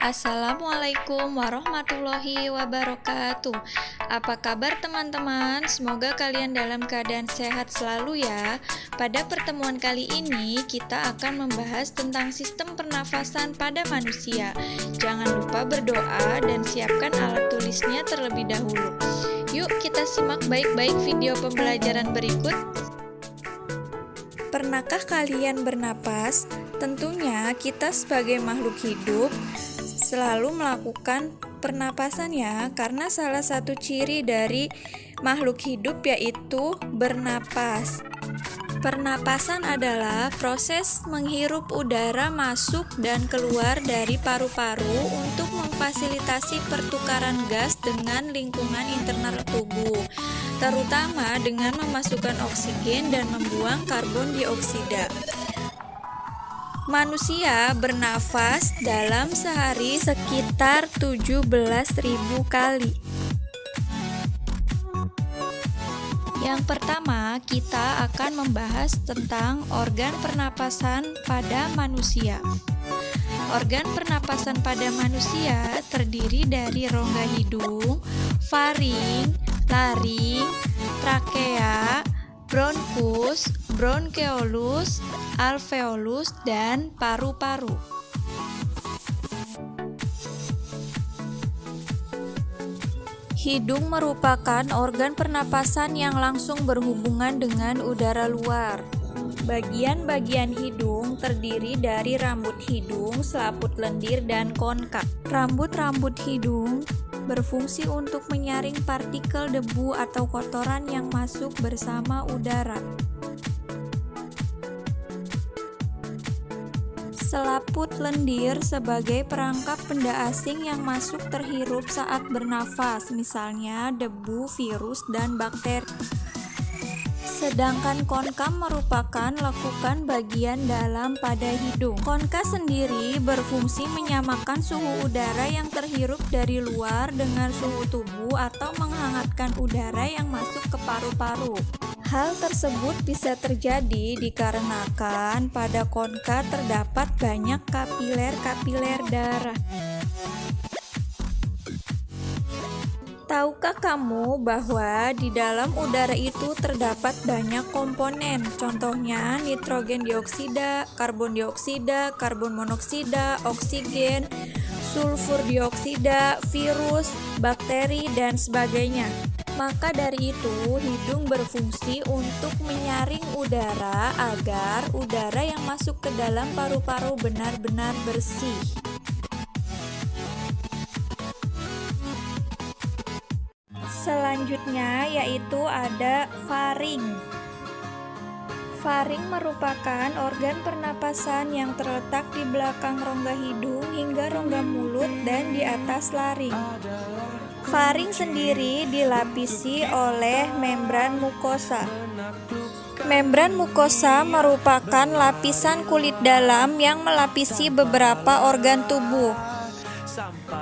Assalamualaikum warahmatullahi wabarakatuh. Apa kabar teman-teman? Semoga kalian dalam keadaan sehat selalu ya. Pada pertemuan kali ini kita akan membahas tentang sistem pernafasan pada manusia. Jangan lupa berdoa dan siapkan alat tulisnya terlebih dahulu. Yuk kita simak baik-baik video pembelajaran berikut. Pernahkah kalian bernapas? Tentunya kita sebagai makhluk hidup selalu melakukan pernapasan ya, karena salah satu ciri dari makhluk hidup yaitu bernapas. Pernapasan adalah proses menghirup udara masuk dan keluar dari paru-paru untuk memfasilitasi pertukaran gas dengan lingkungan internal tubuh, terutama dengan memasukkan oksigen dan membuang karbon dioksida. Manusia bernafas dalam sehari sekitar 17.000 kali. Yang pertama, kita akan membahas tentang organ pernapasan pada manusia. Organ pernapasan pada manusia terdiri dari rongga hidung, faring, laring, trakea, bronkus, bronkeolus, alveolus, dan paru-paru. Hidung merupakan organ pernapasan yang langsung berhubungan dengan udara luar. Bagian-bagian hidung terdiri dari rambut hidung, selaput lendir, dan konka. Rambut-rambut hidung berfungsi untuk menyaring partikel debu atau kotoran yang masuk bersama udara. Selaput lendir sebagai perangkap benda asing yang masuk terhirup saat bernafas, misalnya debu, virus, dan bakteri. Sedangkan konka merupakan lekukan bagian dalam pada hidung. Konka sendiri berfungsi menyamakan suhu udara yang terhirup dari luar dengan suhu tubuh atau menghangatkan udara yang masuk ke paru-paru. Hal tersebut bisa terjadi dikarenakan pada konka terdapat banyak kapiler-kapiler darah. Tahukah kamu bahwa di dalam udara itu terdapat banyak komponen? Contohnya nitrogen dioksida, karbon dioksida, karbon monoksida, oksigen, sulfur dioksida, virus, bakteri, dan sebagainya. Maka dari itu, hidung berfungsi untuk menyaring udara agar udara yang masuk ke dalam paru-paru benar-benar bersih. Selanjutnya yaitu ada faring. Faring merupakan organ pernapasan yang terletak di belakang rongga hidung hingga rongga mulut dan di atas laring. Faring sendiri dilapisi oleh membran mukosa. Membran mukosa merupakan lapisan kulit dalam yang melapisi beberapa organ tubuh.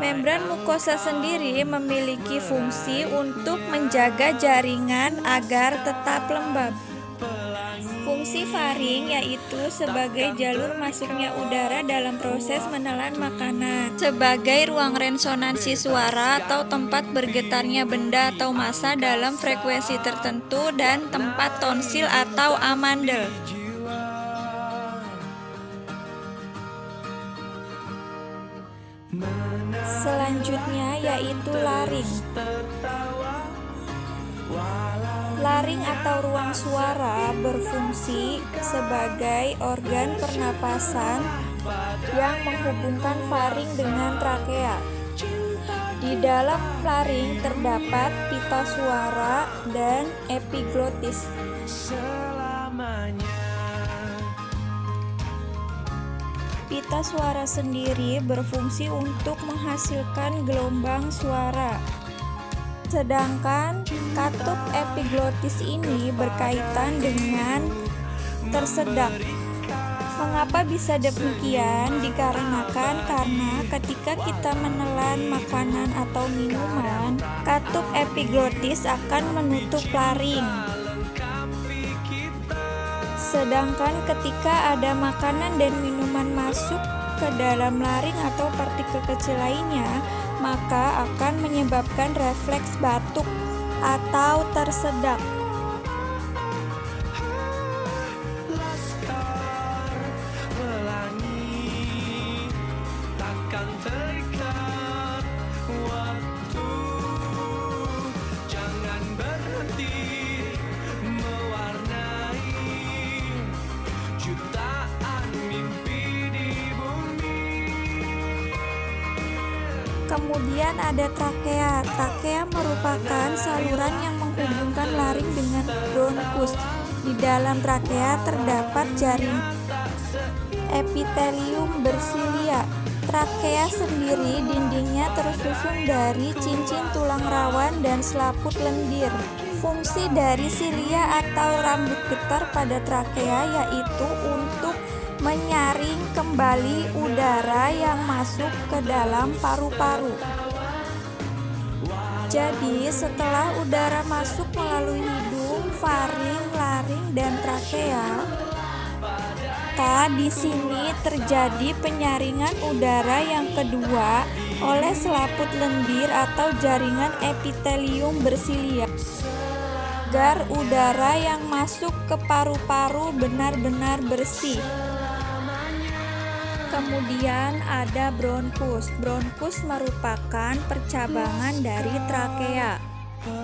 Membran mukosa sendiri memiliki fungsi untuk menjaga jaringan agar tetap lembab. Fungsi faring yaitu sebagai jalur masuknya udara dalam proses menelan makanan, sebagai ruang resonansi suara atau tempat bergetarnya benda atau massa dalam frekuensi tertentu, dan tempat tonsil atau amandel. Selanjutnya yaitu laring. Laring atau ruang suara berfungsi sebagai organ pernapasan yang menghubungkan faring dengan trakea. Di dalam laring terdapat pita suara dan epiglotis. Pita suara sendiri berfungsi untuk menghasilkan gelombang suara. Sedangkan katup epiglotis ini berkaitan dengan tersedak. Mengapa bisa demikian? Dikarenakan karena ketika kita menelan makanan atau minuman, katup epiglotis akan menutup laring. Sedangkan ketika ada makanan dan minuman masuk ke dalam laring atau partikel kecil lainnya, maka akan menyebabkan refleks batuk atau tersedak. Laskar pelangi takkan terikat waktu, jangan berhenti mewarnai jutaan mimpi di bumi. Kemudian ada trakea. Trakea merupakan saluran yang menghubungkan laring dengan bronkus. Di dalam trakea terdapat jaring epitelium bersilia. Trakea sendiri dindingnya tersusun dari cincin tulang rawan dan selaput lendir. Fungsi dari silia atau rambut getar pada trakea yaitu untuk menyaring kembali udara yang masuk ke dalam paru-paru. Jadi, setelah udara masuk melalui hidung, faring, laring, dan trakea, di sini terjadi penyaringan udara yang kedua oleh selaput lendir atau jaringan epitelium bersilia, agar udara yang masuk ke paru-paru benar-benar bersih. Kemudian ada bronkus. Bronkus merupakan percabangan dari trakea.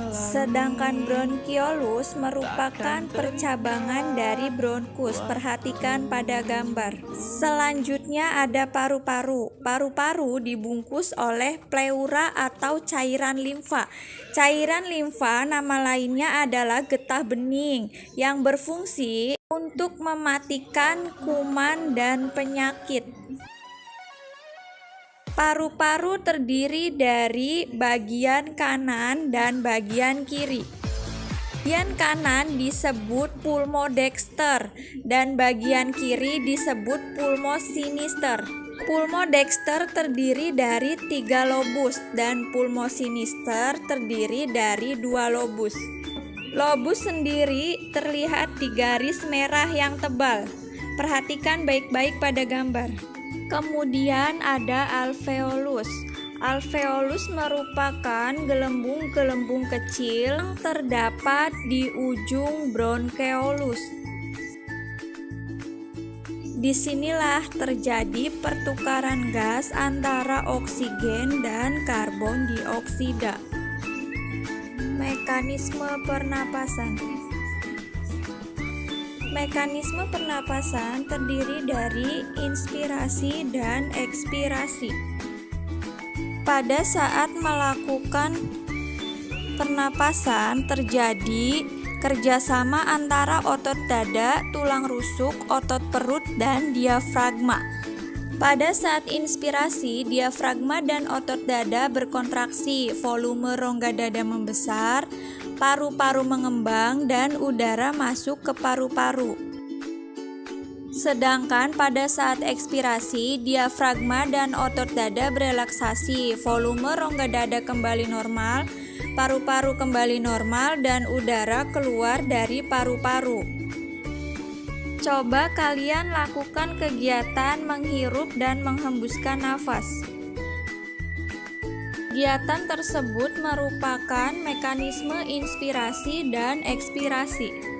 Sedangkan bronkiolus merupakan percabangan dari bronkus. Perhatikan pada gambar. Selanjutnya ada paru-paru. Paru-paru dibungkus oleh pleura atau cairan limfa. Cairan limfa nama lainnya adalah getah bening yang berfungsi untuk mematikan kuman dan penyakit. Paru-paru terdiri dari bagian kanan dan bagian kiri. Bagian kanan disebut pulmodexter dan bagian kiri disebut pulmosinister. Pulmodexter terdiri dari 3 lobus dan pulmosinister terdiri dari 2 lobus. Lobus sendiri terlihat di garis merah yang tebal. Perhatikan baik-baik pada gambar. Kemudian ada alveolus. Alveolus merupakan gelembung-gelembung kecil yang terdapat di ujung bronkeolus. Disinilah terjadi pertukaran gas antara oksigen dan karbon dioksida. Mekanisme pernapasan. Mekanisme pernapasan terdiri dari inspirasi dan ekspirasi. Pada saat melakukan pernapasan terjadi kerjasama antara otot dada, tulang rusuk, otot perut, dan diafragma. Pada saat inspirasi, diafragma dan otot dada berkontraksi, volume rongga dada membesar, paru-paru mengembang, dan udara masuk ke paru-paru. Sedangkan pada saat ekspirasi, diafragma dan otot dada berelaksasi, volume rongga dada kembali normal, paru-paru kembali normal, dan udara keluar dari paru-paru. Coba kalian lakukan kegiatan menghirup dan menghembuskan nafas. Kegiatan tersebut merupakan mekanisme inspirasi dan ekspirasi.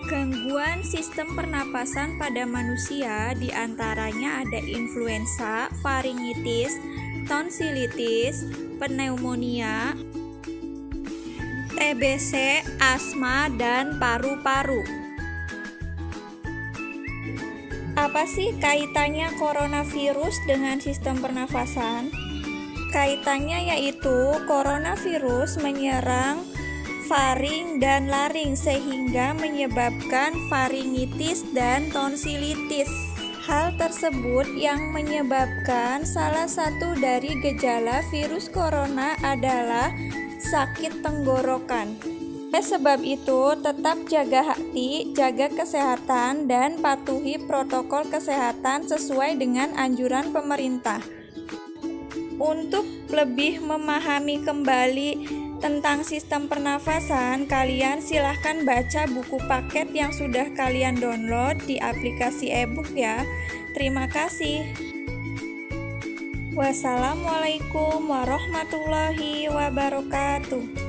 Gangguan sistem pernapasan pada manusia diantaranya ada influenza, faringitis, tonsilitis, pneumonia, TBC, asma, dan paru-paru. Apa sih kaitannya coronavirus dengan sistem pernafasan? Kaitannya yaitu coronavirus menyerang faring dan laring sehingga menyebabkan faringitis dan tonsilitis. Hal tersebut yang menyebabkan salah satu dari gejala virus corona adalah sakit tenggorokan. Oleh sebab itu, tetap jaga hati, jaga kesehatan, dan patuhi protokol kesehatan sesuai dengan anjuran pemerintah. Untuk lebih memahami kembali tentang sistem pernafasan, kalian silahkan baca buku paket yang sudah kalian download di aplikasi e-book ya. Terima kasih. Wassalamualaikum warahmatullahi wabarakatuh.